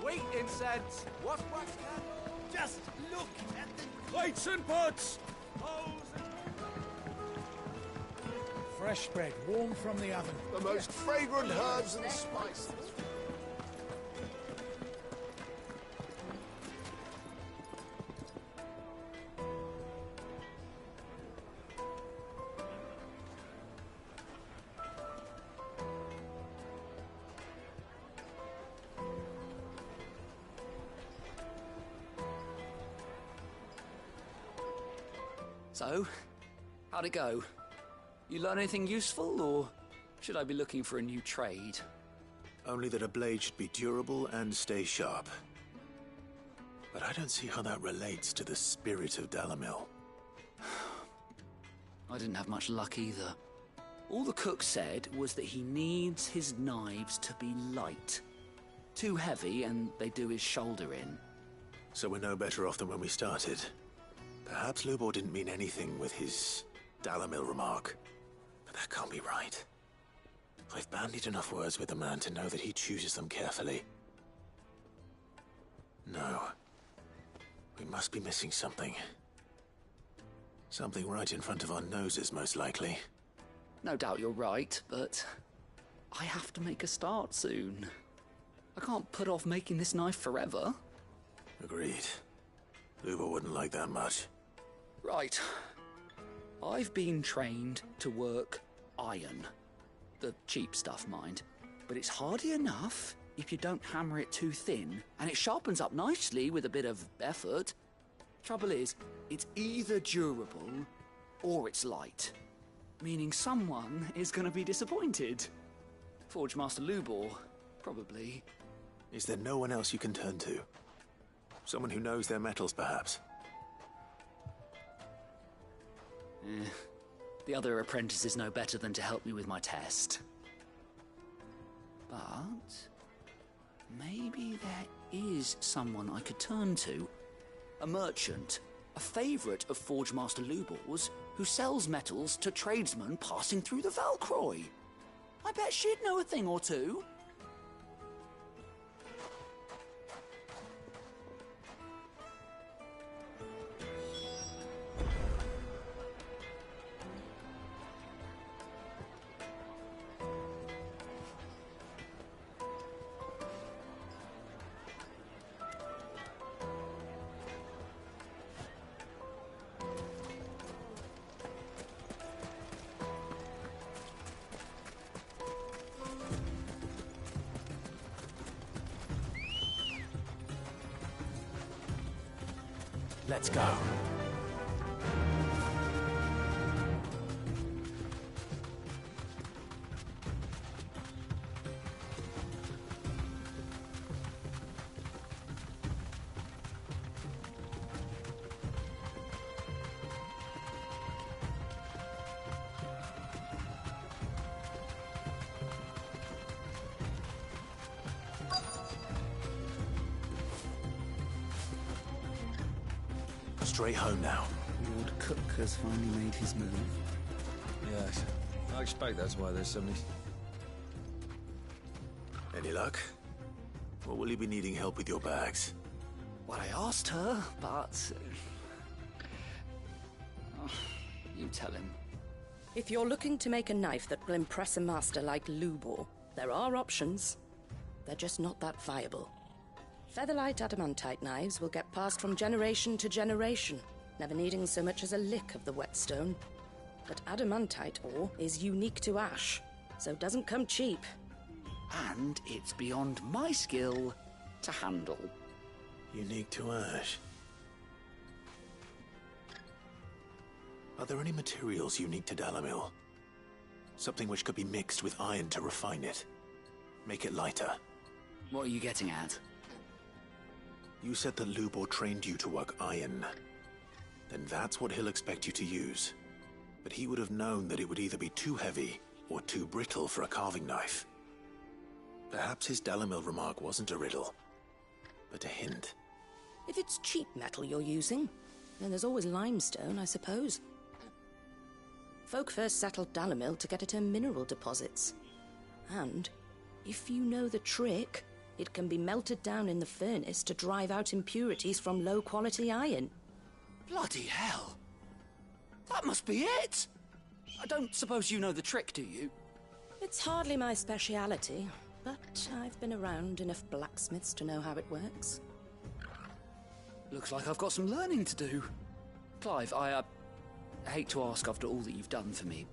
Sweet incense. What candle? Just look at the plates and pots. Fresh bread, warm from the oven. The most fragrant herbs and spices. So, how'd it go? You learn anything useful, or should I be looking for a new trade? Only that a blade should be durable and stay sharp. But I don't see how that relates to the spirit of Dalamil. I didn't have much luck either. All the cook said was that he needs his knives to be light. Too heavy and they do his shoulder in. So we're no better off than when we started. Perhaps Lubor didn't mean anything with his Dalamil remark. But that can't be right. I've bandied enough words with the man to know that he chooses them carefully. No. We must be missing something. Something right in front of our noses, most likely. No doubt you're right, but I have to make a start soon. I can't put off making this knife forever. Agreed. Lubor wouldn't like that much. Right. I've been trained to work iron. The cheap stuff, mind. But it's hardy enough if you don't hammer it too thin, and it sharpens up nicely with a bit of effort. Trouble is, it's either durable or it's light. Meaning someone is going to be disappointed. Forge Master Lubor, probably. Is there no one else you can turn to? Someone who knows their metals, perhaps? The other apprentices know better than to help me with my test. But maybe there is someone I could turn to. A merchant, a favourite of Forge Master Lubor's, who sells metals to tradesmen passing through the Valcroy. I bet she'd know a thing or two. Let's go. Straight home now. Lord Cook has finally made his move. Yes. I expect that's why there's so many... Any luck? Or will you be needing help with your bags? Well, I asked her, but... Oh, you tell him. If you're looking to make a knife that will impress a master like Lubor, there are options. They're just not that viable. Featherlight adamantite knives will get passed from generation to generation, never needing so much as a lick of the whetstone. But adamantite ore is unique to ash, so it doesn't come cheap. And it's beyond my skill to handle. Unique to ash. Are there any materials unique to Dalamil? Something which could be mixed with iron to refine it. Make it lighter. What are you getting at? You said that Lubor trained you to work iron. Then that's what he'll expect you to use. But he would have known that it would either be too heavy or too brittle for a carving knife. Perhaps his Dalamil remark wasn't a riddle, but a hint. If it's cheap metal you're using, then there's always limestone, I suppose. Folk first settled Dalamil to get at her mineral deposits. And, if you know the trick, it can be melted down in the furnace to drive out impurities from low-quality iron. Bloody hell! That must be it! I don't suppose you know the trick, do you? It's hardly my speciality, but I've been around enough blacksmiths to know how it works. Looks like I've got some learning to do. Clive, I hate to ask after all that you've done for me,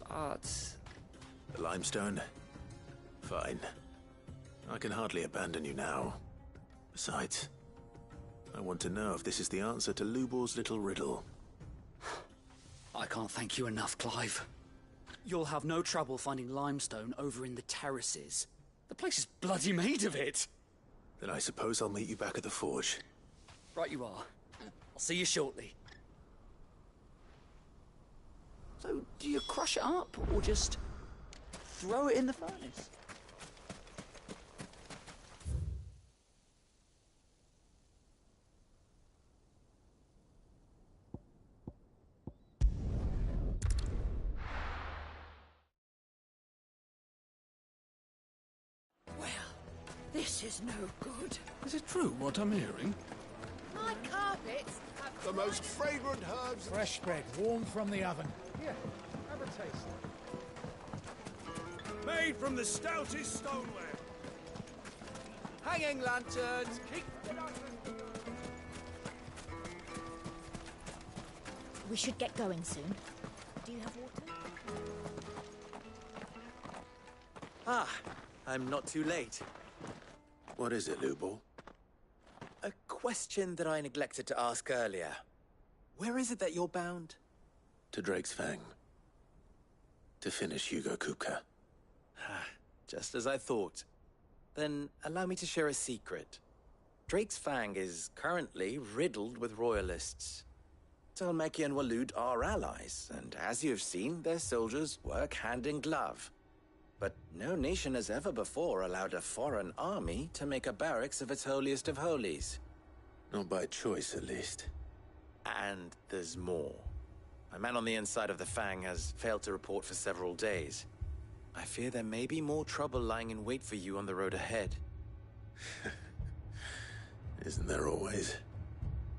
but... The limestone? Fine. I can hardly abandon you now. Besides, I want to know if this is the answer to Lubor's little riddle. I can't thank you enough, Clive. You'll have no trouble finding limestone over in the terraces. The place is bloody made of it. Then I suppose I'll meet you back at the forge. Right you are. I'll see you shortly. So, do you crush it up, or just throw it in the furnace? This is no good. Is it true what I'm hearing? My carpets have... The most fragrant herbs... Fresh bread, warm from the oven. Here, have a taste. Made from the stoutest stoneware. Hanging lanterns, keep it open. We should get going soon. Do you have water? Ah, I'm not too late. What is it, Lubor? A question that I neglected to ask earlier. Where is it that you're bound? To Drake's Fang. To finish Hugo Kupka. Just as I thought. Then allow me to share a secret. Drake's Fang is currently riddled with royalists. Talmeki and Waloed are allies, and as you've seen, their soldiers work hand in glove. But no nation has ever before allowed a foreign army to make a barracks of its holiest of holies. Not by choice, at least. And there's more. A man on the inside of the Fang has failed to report for several days. I fear there may be more trouble lying in wait for you on the road ahead. Isn't there always?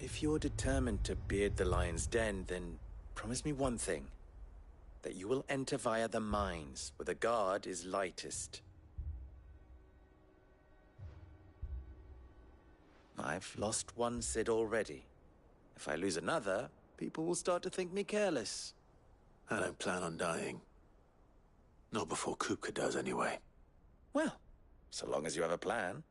If you're determined to beard the lion's den, then promise me one thing. That you will enter via the mines, where the guard is lightest. I've lost one Cid already. If I lose another, people will start to think me careless. I don't plan on dying. Not before Kupka does, anyway. Well, so long as you have a plan.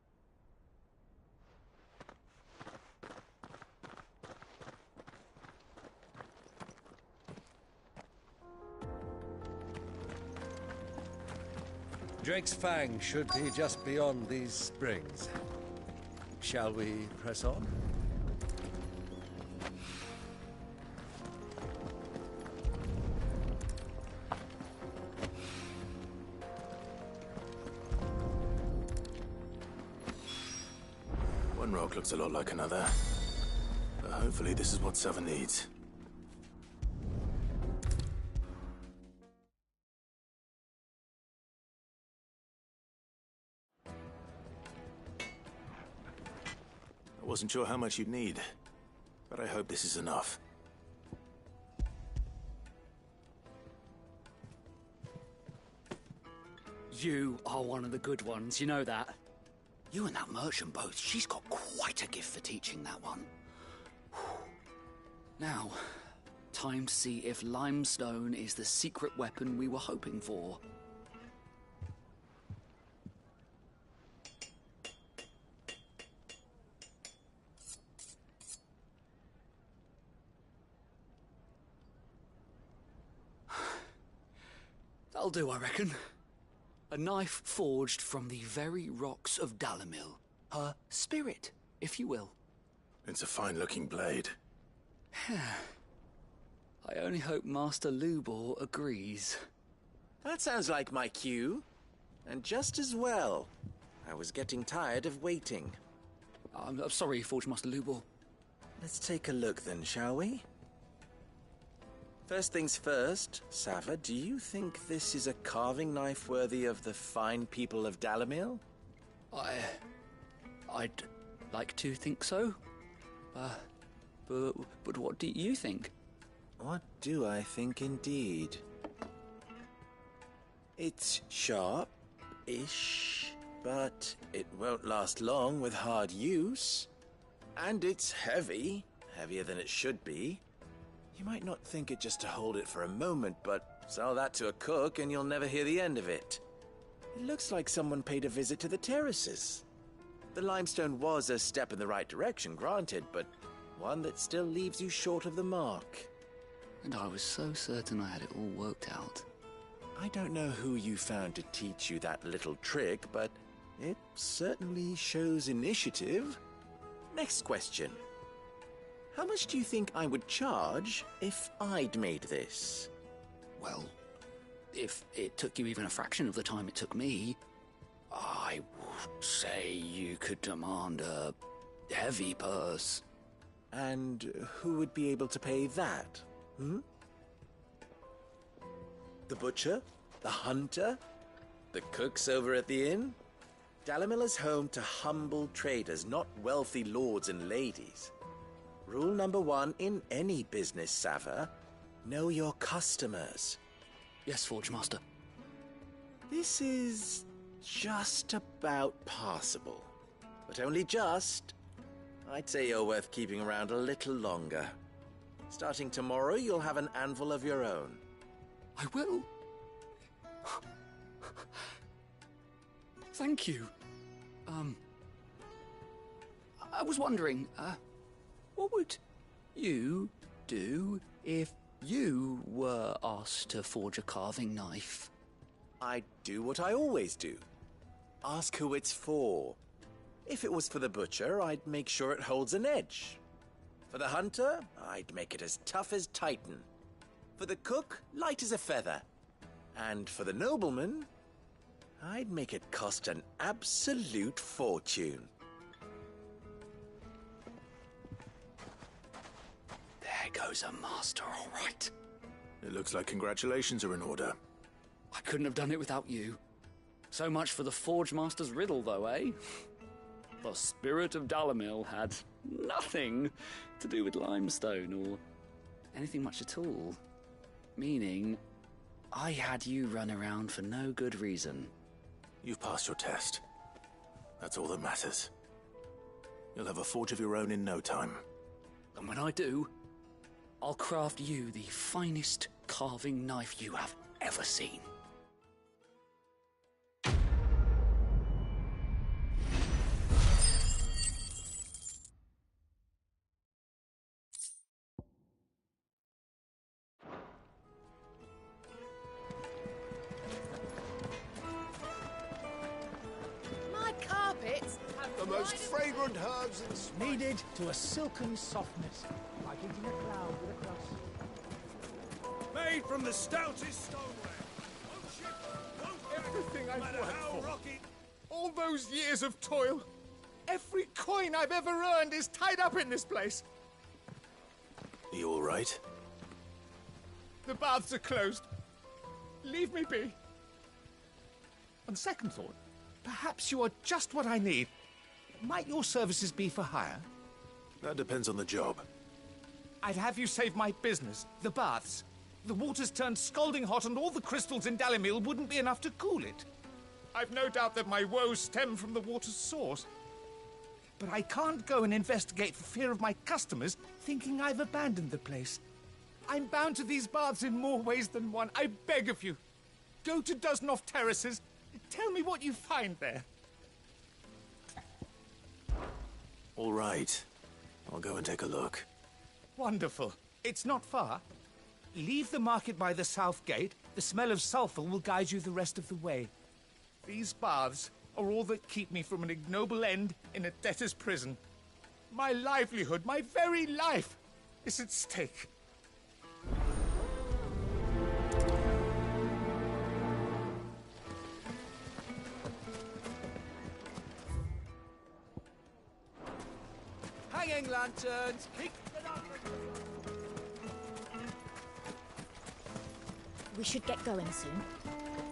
Drake's Fang should be just beyond these springs. Shall we press on? One rock looks a lot like another. But hopefully this is what Sava needs. I wasn't sure how much you'd need, but I hope this is enough. You are one of the good ones, you know that. You and that merchant both, she's got quite a gift for teaching that one. Now, time to see if limestone is the secret weapon we were hoping for. That'll do, I reckon. A knife forged from the very rocks of Dalamil. Her spirit, if you will. It's a fine-looking blade. I only hope Master Lubor agrees. That sounds like my cue. And just as well. I was getting tired of waiting. I'm sorry, Forge Master Lubor. Let's take a look then, shall we? First things first, Sava, do you think this is a carving knife worthy of the fine people of Dalamil? I'd like to think so. But what do you think? What do I think indeed? It's sharp-ish, but it won't last long with hard use. And it's heavy, heavier than it should be. You might not think it just to hold it for a moment, but sell that to a cook and you'll never hear the end of it. It looks like someone paid a visit to the terraces. The limestone was a step in the right direction, granted, but one that still leaves you short of the mark. And I was so certain I had it all worked out. I don't know who you found to teach you that little trick, but it certainly shows initiative. Next question. How much do you think I would charge if I'd made this? Well, if it took you even a fraction of the time it took me, I would say you could demand a heavy purse. And who would be able to pay that? The butcher? The hunter? The cooks over at the inn? Dalamil is home to humble traders, not wealthy lords and ladies. Rule number 1 in any business, Sava. Know your customers. Yes, Forge Master. This is just about passable. But only just. I'd say you're worth keeping around a little longer. Starting tomorrow, you'll have an anvil of your own. I will. Thank you. I was wondering, what would you do if you were asked to forge a carving knife? I'd do what I always do. Ask who it's for. If it was for the butcher, I'd make sure it holds an edge. For the hunter, I'd make it as tough as Titan. For the cook, light as a feather. And for the nobleman, I'd make it cost an absolute fortune. There goes a master, all right. It looks like congratulations are in order. I couldn't have done it without you. So much for the Forge Master's riddle, though, eh? The spirit of Dalamil had nothing to do with limestone or anything much at all. Meaning, I had you run around for no good reason. You've passed your test. That's all that matters. You'll have a forge of your own in no time. And when I do, I'll craft you the finest carving knife you have ever seen. most fragrant herbs and kneaded to a silken softness, like eating a cloud with a crust. Made from the stoutest stoneware. Everything I've worked for. All those years of toil. Every coin I've ever earned is tied up in this place. You all right? The baths are closed. Leave me be. On second thought, perhaps you are just what I need. Might your services be for hire? That depends on the job. I'd have you save my business, the baths. The water's turned scalding hot and all the crystals in Dalimil wouldn't be enough to cool it. I've no doubt that my woes stem from the water's source. But I can't go and investigate for fear of my customers thinking I've abandoned the place. I'm bound to these baths in more ways than one. I beg of you. Go to Dusnoff Terraces. Tell me what you find there. All right. I'll go and take a look. Wonderful. It's not far. Leave the market by the south gate. The smell of sulphur will guide you the rest of the way. These baths are all that keep me from an ignoble end in a debtor's prison. My livelihood, my very life, is at stake. Hanging lanterns, keep it up. We should get going soon.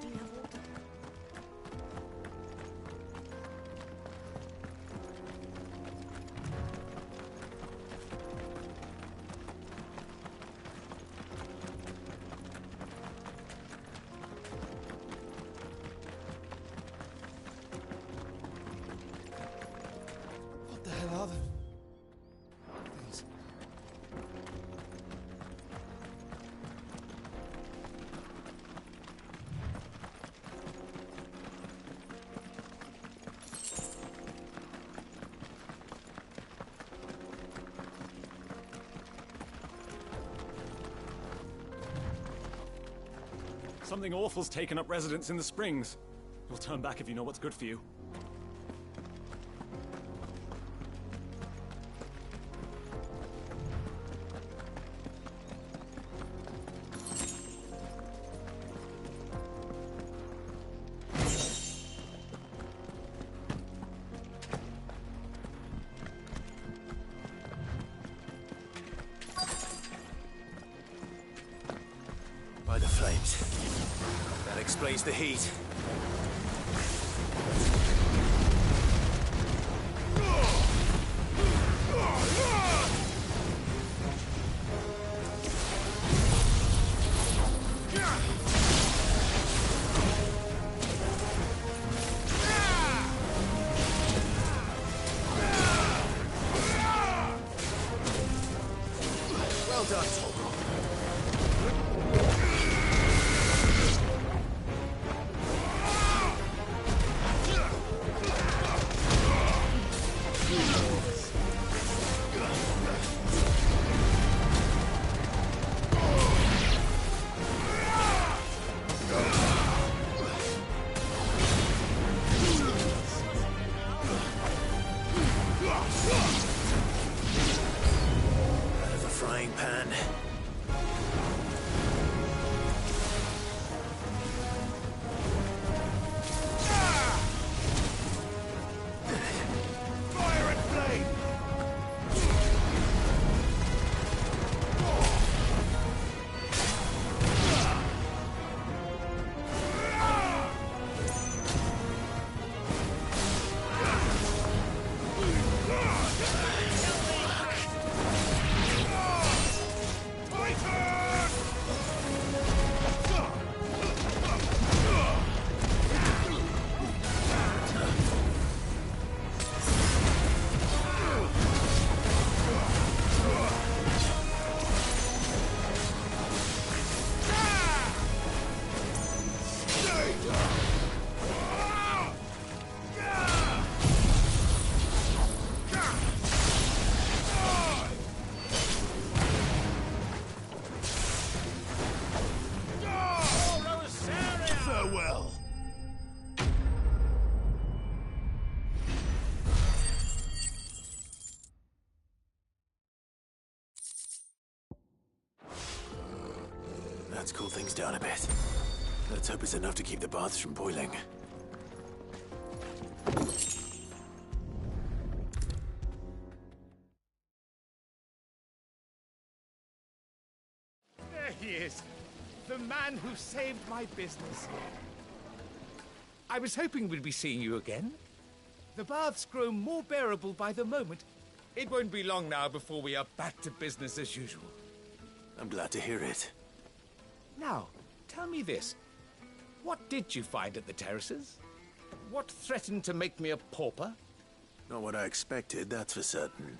Do you have water? What the hell are these? Something awful's taken up residence in the springs. We'll turn back if you know what's good for you. By the flames. That explains the heat. Well done, Tolkien. That's cooled things down a bit. Let's hope it's enough to keep the baths from boiling. There he is. The man who saved my business. I was hoping we'd be seeing you again. The baths grow more bearable by the moment. It won't be long now before we are back to business as usual. I'm glad to hear it. Now, tell me this. What did you find at the terraces? What threatened to make me a pauper? Not what I expected, that's for certain.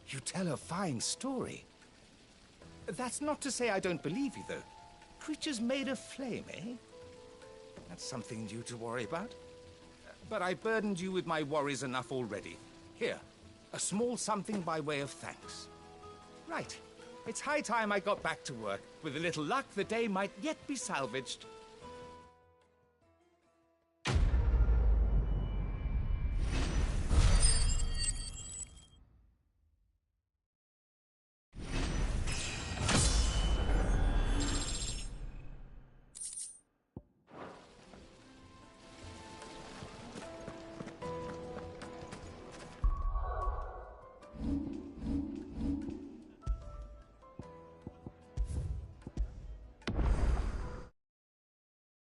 You tell a fine story. That's not to say I don't believe you, though. Creatures made of flame, eh? That's something new to worry about. But I burdened you with my worries enough already. Here, a small something by way of thanks. Right. It's high time I got back to work. With a little luck, the day might yet be salvaged.